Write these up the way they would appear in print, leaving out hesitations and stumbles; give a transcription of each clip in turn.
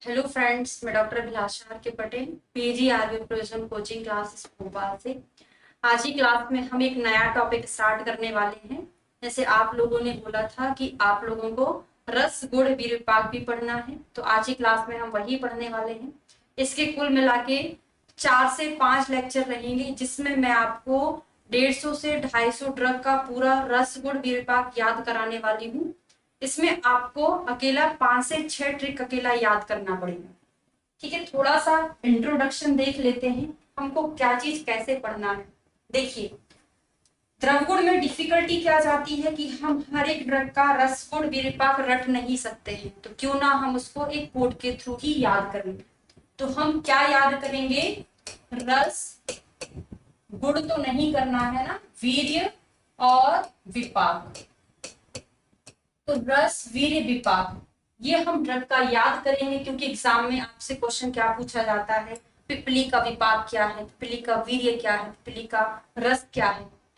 Hello friends, मैं doctor Abhilasha K Patel, PG RB provision coaching classes Bhopal से। आज की क्लास में हम एक नया टॉपिक स्टार्ट करने वाले हैं। जैसे आप लोगों ने बोला था कि आप लोगों को रस गुण विपाक भी पढ़ना है, तो आज की क्लास में हम वही पढ़ने वाले हैं। इसके कुल मिला के 4 से 5 लेक्चर रहेंगे, जिसमें मैं आपको 150 से 250 ड्रग का पूरा रस गुण विपाक याद कराने वाली हूँ। इसमें आपको अकेला 5 से 6 ट्रिक अकेला याद करना पड़ेगा। ठीक है, थोड़ा सा इंट्रोडक्शन देख लेते हैं, हमको क्या चीज कैसे पढ़ना है। देखिए, द्रवगुण में डिफिकल्टी क्या जाती है कि हम हर एक ड्रग का रस गुण विपाक रट नहीं सकते हैं, तो क्यों ना हम उसको एक कोड के थ्रू ही याद करें। तो हम क्या याद करेंगे? रस गुण तो नहीं करना है ना, वीर्य और विपाक। तो रस वीर्य विपाक ये हम ड्रग का याद करेंगे, क्योंकि एग्जाम में आपसे क्वेश्चन क्या पूछा जाता है, पिपली का विपाक क्या है, पिपली का वीर्य क्या है, पिपली का रस क्या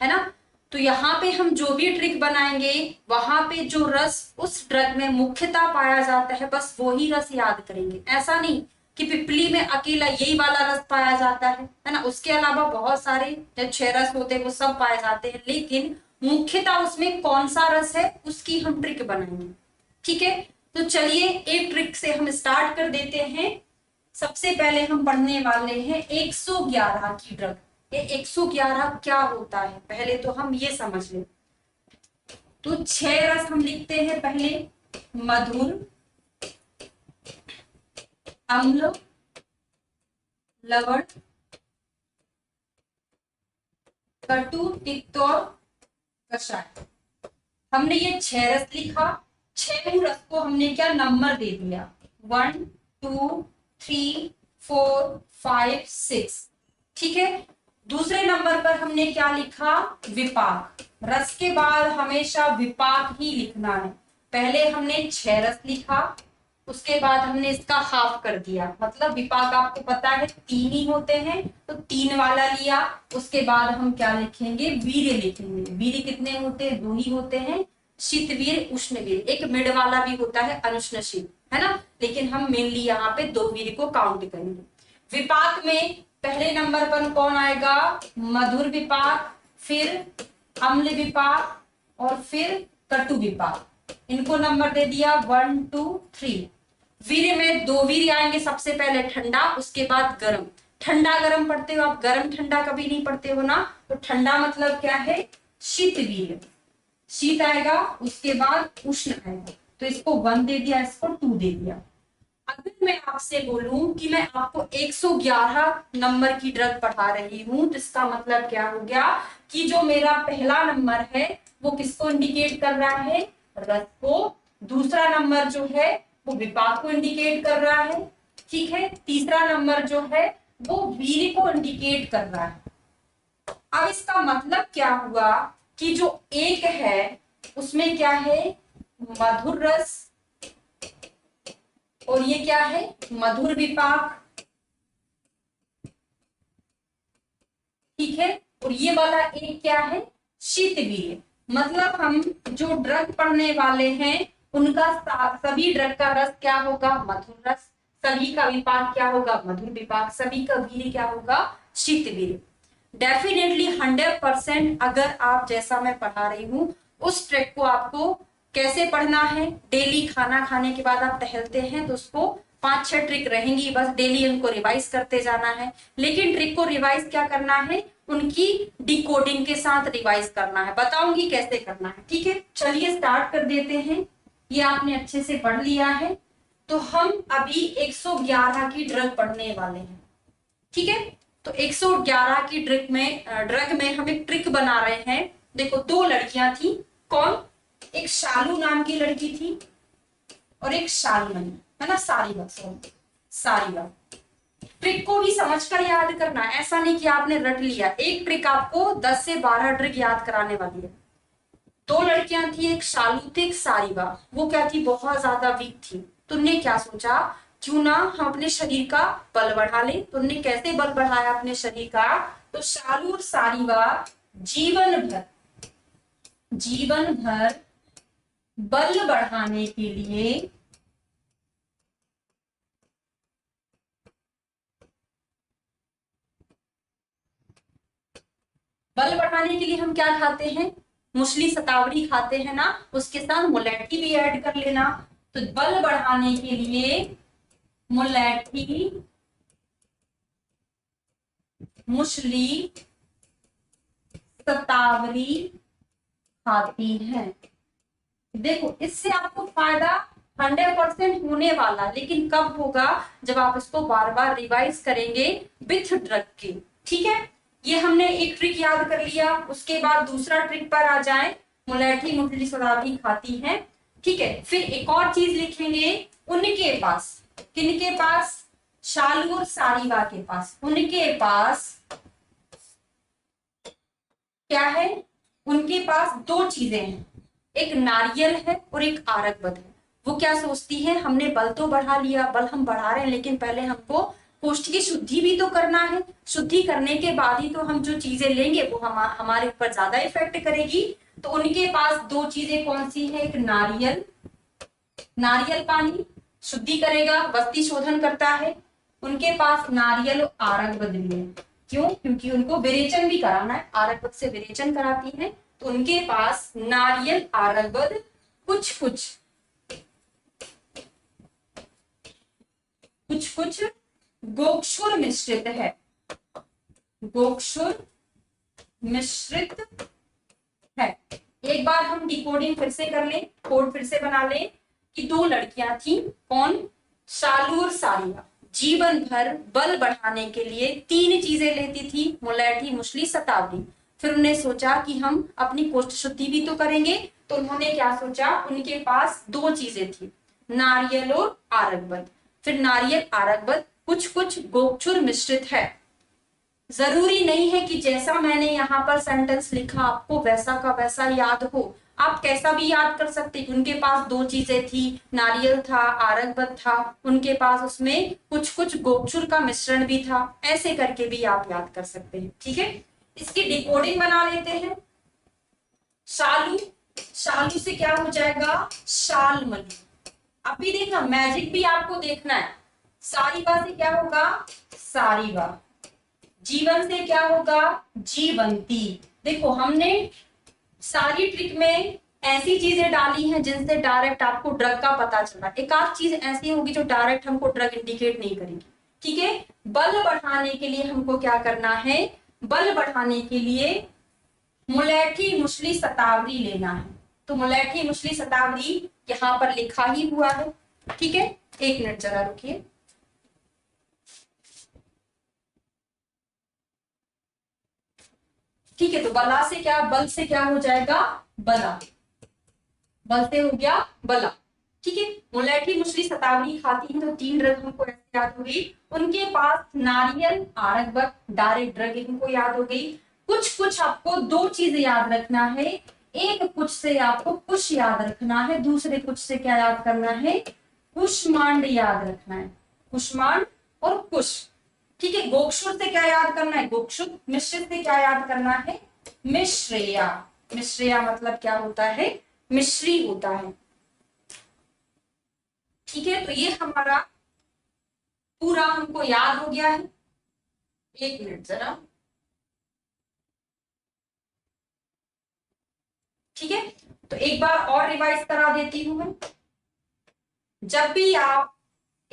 है ना। तो यहाँ पे हम जो भी ट्रिक बनाएंगे, वहां पे जो रस उस ड्रग में मुख्यतः पाया जाता है, बस वो ही रस याद करेंगे। ऐसा नहीं कि पिपली में अकेला यही वाला रस पाया जाता है ना, उसके अलावा बहुत सारे जो 6 रस होते हैं वो सब पाए जाते हैं, लेकिन मुख्यतः उसमें कौन सा रस है उसकी हम ट्रिक बनाएंगे। ठीक है, तो चलिए एक ट्रिक से हम स्टार्ट कर देते हैं। सबसे पहले हम पढ़ने वाले हैं 111 की ड्रग। ये 111 क्या होता है पहले तो हम ये समझ लें। तो 6 रस हम लिखते हैं पहले। मधुर, अम्ल, लवण, कटु, तिक्त और कषाय। हमने ये 6 रस लिखा। 6 रस को हमने क्या नंबर दे दिया, 1 2 3 4 5 6। ठीक है, दूसरे नंबर पर हमने क्या लिखा, विपाक। रस के बाद हमेशा विपाक ही लिखना है। पहले हमने 6 रस लिखा, उसके बाद हमने इसका हाफ कर दिया, मतलब विपाक आपको पता है 3 ही होते हैं, तो 3 वाला लिया। उसके बाद हम क्या लिखेंगे, वीर्य लिखेंगे। वीर्य कितने होते हैं, 2 ही होते हैं, शीतवीर उष्णवीर। एक मिड वाला भी होता है अनुष्णशील, है ना, लेकिन हम मेनली यहाँ पे 2 वीर्य को काउंट करेंगे। विपाक में पहले नंबर पर कौन आएगा, मधुर विपाक, फिर अम्ल विपाक और फिर कटु विपाक। इनको नंबर दे दिया 1 2 3। वीर्य में 2 वीर्य आएंगे, सबसे पहले ठंडा, उसके बाद गर्म। ठंडा गर्म पढ़ते हो आप, गर्म ठंडा कभी नहीं पढ़ते हो ना। तो ठंडा मतलब क्या है, शीत वीर्य। शीत आएगा, उसके बाद उष्ण आएगा। तो इसको 1 दे दिया, इसको 2 दे दिया। अगर मैं आपसे बोलूं कि मैं आपको 111 नंबर की ड्रग पढ़ा रही हूं, तो इसका मतलब क्या हो गया कि जो मेरा पहला नंबर है वो किसको इंडिकेट कर रहा है, रस को। दूसरा नंबर जो है वो विपाक को इंडिकेट कर रहा है। ठीक है, तीसरा नंबर जो है वो वीर्य को इंडिकेट कर रहा है। अब इसका मतलब क्या हुआ कि जो एक है उसमें क्या है, मधुर रस, और ये क्या है, मधुर विपाक। ठीक है, और ये वाला एक क्या है, शीतवीर्य। मतलब हम जो ड्रग पढ़ने वाले हैं उनका सभी ड्रग का रस क्या होगा, मधुर रस। सभी का विपाक क्या होगा, मधुर विपाक। सभी का वीर्य क्या होगा, शीतवीर्य। डेफिनेटली 100%। अगर आप जैसा मैं पढ़ा रही हूं उस ट्रिक को आपको कैसे पढ़ना है, डेली खाना खाने के बाद आप टहलते हैं तो उसको 5-6 ट्रिक रहेंगी, बस डेली उनको रिवाइज करते जाना है। लेकिन ट्रिक को रिवाइज क्या करना है, उनकी डिकोडिंग के साथ रिवाइज करना है। बताऊंगी कैसे करना है। ठीक है, चलिए स्टार्ट कर देते हैं। ये आपने अच्छे से पढ़ लिया है, तो हम अभी 111 की ड्रग पढ़ने वाले हैं। ठीक है, तो 111 की ड्रग में हम एक ट्रिक बना रहे हैं। देखो, 2 लड़कियां थी। कौन, एक शालू नाम की लड़की थी और एक शालिनी, है ना, सारीवा, सॉरी सारीवा। ट्रिक को भी समझकर याद करना, ऐसा नहीं कि आपने रट लिया। एक ट्रिक आपको 10 से 12 ट्रिक याद कराने वाली है। 2 लड़कियां थी, एक शालू थी, एक सारीवा। वो क्या थी, बहुत ज्यादा वीक थी। तुमने क्या सोचा, क्यों ना हम अपने शरीर का बल बढ़ा ले। तुमने कैसे बल बढ़ाया अपने शरीर का, तो शालू और सारीवा जीवन भर बल बढ़ाने के लिए बल बढ़ाने के लिए हम क्या खाते हैं, मुसली शतावरी खाते हैं ना, उसके साथ मुलेठी भी ऐड कर लेना। तो बल बढ़ाने के लिए मुलेठी, मुसली शतावरी खाती हैं। देखो इससे आपको फायदा 100% होने वाला, लेकिन कब होगा, जब आप इसको बार बार रिवाइज करेंगे विथ ड्रग के। ठीक है, ये हमने एक ट्रिक याद कर लिया। उसके बाद दूसरा ट्रिक पर आ जाए, मुलेठी मुसली शतावरी खाती है। ठीक है, फिर एक और चीज लिखेंगे, उनके पास, किनके पास, शालू और सारीवा के पास, उनके पास क्या है, उनके पास दो चीजें हैं, एक नारियल है और एक आरकबद है। वो क्या सोचती है, हमने बल तो बढ़ा लिया, बल हम बढ़ा रहे हैं, लेकिन पहले हमको कोष्ठ की शुद्धि भी तो करना है। शुद्धि करने के बाद ही तो हम जो चीजें लेंगे वो हमारे ऊपर ज्यादा इफेक्ट करेगी। तो उनके पास दो चीजें कौन सी है, एक नारियल, नारियल पानी शुद्धि करेगा, वस्ती शोधन करता है। उनके पास नारियल और आरकबद भी है। क्यों, क्योंकि उनको विरेचन भी कराना है, आरकबद से विरेचन कराती है। तो उनके पास नारियल आरकबद कुछ कुछ कुछ कुछ गोक्षुर मिश्रित है, गोक्षुर मिश्रित है। एक बार हम डिकोडिंग फिर से कर लें, कोड फिर से बना लें कि दो लड़कियां थी, कौन, शालू और सारिया, जीवन भर बल बढ़ाने के लिए तीन चीजें लेती थी, मुलेठी मुसली शतावरी। फिर उन्होंने सोचा कि हम अपनी कोष्ठ शुद्धि भी तो करेंगे। तो उन्होंने क्या सोचा, उनके पास दो चीजें थी, नारियल और आरकबद। फिर नारियल आरकबद कुछ कुछ गोक्षुर मिश्रित है। जरूरी नहीं है कि जैसा मैंने यहाँ पर सेंटेंस लिखा आपको वैसा का वैसा याद हो, आप कैसा भी याद कर सकते हैं। उनके पास दो चीजें थी, नारियल था, आरकबद था, उनके पास उसमें कुछ कुछ गोक्षुर का मिश्रण भी था, ऐसे करके भी आप याद कर सकते हैं। ठीक है, इसकी डिकोडिंग बना लेते हैं। शालू, शालू से क्या हो जाएगा, शालमली। अभी देखना, मैजिक भी आपको देखना है। सारीवा से क्या होगा, सारीवा। जीवन से क्या होगा, जीवंती। देखो हमने सारी ट्रिक में ऐसी चीजें डाली हैं जिनसे डायरेक्ट आपको ड्रग का पता चला। एक आध चीज ऐसी होगी जो डायरेक्ट हमको ड्रग इंडिकेट नहीं करेगी। ठीक है, बल बढ़ाने के लिए हमको क्या करना है, बल बढ़ाने के लिए मुलेठी मुसली शतावरी लेना है। तो मुलेठी मुसली शतावरी यहाँ पर लिखा ही हुआ है। ठीक है, एक मिनट जरा रुकिए। ठीक है, तो बला से क्या, बल से क्या हो जाएगा, बला, बल से हो गया बला। ठीक है, मुलेठी मुसली शतावरी खाती है, तो तीन ड्रग हमको ऐसे याद हो गई। उनके पास नारियल आरकबद, डायरेक्ट ड्रग इनको याद हो गई। कुछ कुछ आपको दो चीजें याद रखना है, एक कुछ से आपको कुश याद रखना है, दूसरे कुछ से क्या याद करना है, कुष्मांड याद रखना है, कुष्मांड और कुश। ठीक है, गोक्षुर से क्या याद करना है, गोक्षुर। मिश्रित से क्या याद करना है, मिश्रेया। मिश्रेया मतलब क्या होता है, मिश्री होता है। ठीक है, तो ये हमारा पूरा हमको याद हो गया है। एक मिनट जरा। ठीक है, तो एक बार और रिवाइज करा देती हूं मैं। जब भी आप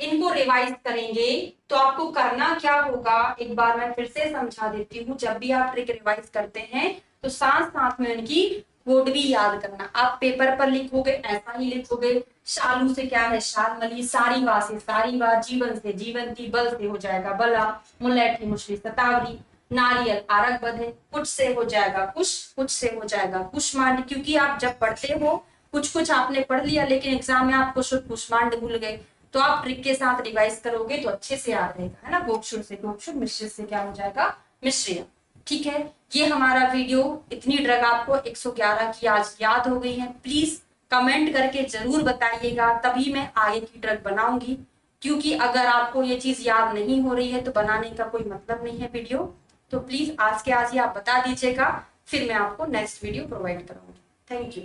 इनको रिवाइज करेंगे तो आपको करना क्या होगा, एक बार मैं फिर से समझा देती हूँ। जब भी आप ट्रिक रिवाइज करते हैं तो साथ साथ में उनकी कोड भी याद करना। आप पेपर पर लिखोगे ऐसा ही लिखोगे, शालू से क्या है, शालमली, सारीवा से सारीवा, जीवन से जीवंती, बल से हो जाएगा बला, मुलेठी मुसली शतावरी, नारियल आरकबद है, कुछ से हो जाएगा कुश, कुछ से हो जाएगा कुष्मांड। क्योंकि आप जब पढ़ते हो कुछ कुछ आपने पढ़ लिया, लेकिन एग्जाम में आपको शुद्ध कुष्मांड भूल गए, तो आप ट्रिक के साथ रिवाइज करोगे तो अच्छे से याद रहेगा, है ना। गोक्षुर से गोक्षुर, मिश्रित से क्या हो जाएगा, मिश्रिय। ठीक है, ये हमारा वीडियो, इतनी ड्रग आपको 111 की आज याद हो गई है। प्लीज कमेंट करके जरूर बताइएगा, तभी मैं आगे की ड्रग बनाऊंगी। क्योंकि अगर आपको ये चीज याद नहीं हो रही है तो बनाने का कोई मतलब नहीं है वीडियो। तो प्लीज आज के आज ही आप बता दीजिएगा, फिर मैं आपको नेक्स्ट वीडियो प्रोवाइड करूंगी। Thank you.